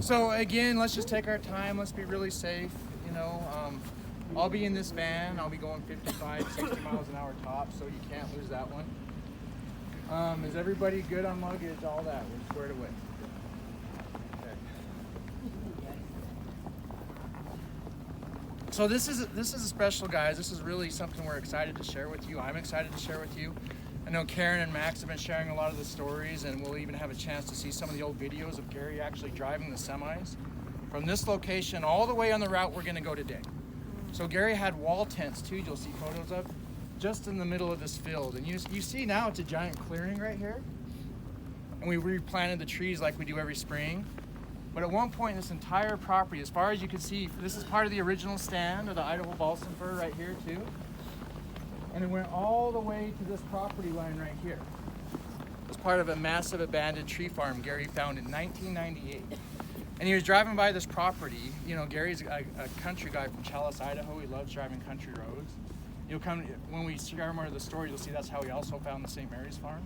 So again, let's just take our time. Let's be really safe. You know, I'll be in this van. I'll be going 55, 60 miles an hour top, so you can't lose that one. Is everybody good on luggage? All that, we're squared away. Okay. So this is a special, guys. This is really something we're excited to share with you. I'm excited to share with you. I know Karen and Max have been sharing a lot of the stories, and we'll even have a chance to see some of the old videos of Gary actually driving the semis from this location all the way on the route we're going to go today. So Gary had wall tents too, you'll see photos of, just in the middle of this field. And you see now it's a giant clearing right here. And we replanted the trees like we do every spring. But at one point, this entire property, as far as you can see, this is part of the original stand of the Idaho Balsam Fir right here too. And it went all the way to this property line right here. It was part of a massive abandoned tree farm Gary found in 1998. And he was driving by this property. You know, Gary's a country guy from Chalice, Idaho. He loves driving country roads. You'll come, when we share more of the story, you'll see that's how he also found the St. Mary's farm.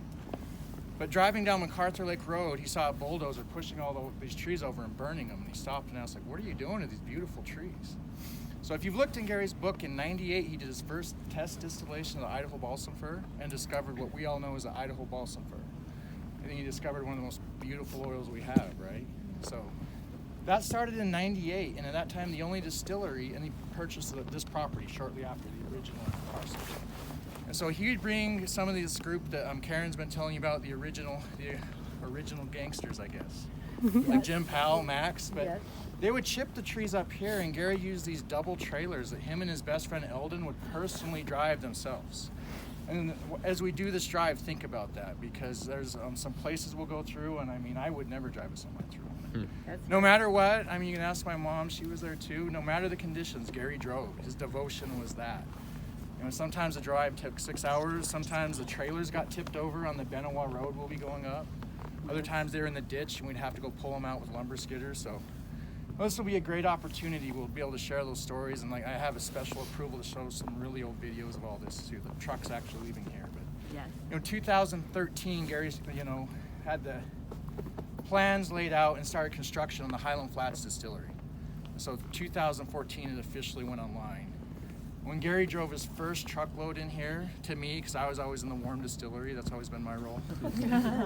But driving down MacArthur Lake Road, he saw a bulldozer pushing all these trees over and burning them. And he stopped and asked, like, what are you doing to these beautiful trees? So if you've looked in Gary's book, in '98, he did his first test distillation of the Idaho Balsam Fir and discovered what we all know as the Idaho Balsam Fir. I think he discovered one of the most beautiful oils we have, right? So that started in '98, and at that time, the only distillery, and he purchased this property shortly after the original parcel. And so he'd bring some of this group that Karen's been telling you about, the original gangsters, I guess. Like Jim Powell, Max, but yes. They would chip the trees up here, and Gary used these double trailers that him and his best friend Eldon would personally drive themselves. And as we do this drive, think about that, because there's some places we'll go through, and I mean, I would never drive a semi through. No matter what, I mean, you can ask my mom, she was there too. No matter the conditions, Gary drove. His devotion was that. You know, sometimes the drive took 6 hours. Sometimes the trailers got tipped over on the Benawa Road we'll be going up. Other times they were in the ditch, and we'd have to go pull them out with lumber skidders. So well, this will be a great opportunity. We'll be able to share those stories, and like I have a special approval to show some really old videos of all this too. The truck's actually leaving here, but yes. You know, 2013, Gary's had the plans laid out and started construction on the Highland Flats Distillery. So 2014, it officially went online. When Gary drove his first truckload in here to me, because I was always in the warm distillery, that's always been my role,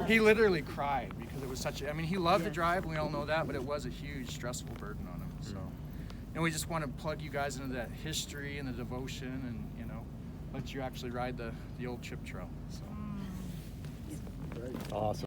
he literally cried because it was such a, I mean, he loved to drive, we all know that, but it was a huge stressful burden on him. So, we just want to plug you guys into that history and the devotion, and let you actually ride the old chip trail. So. Awesome.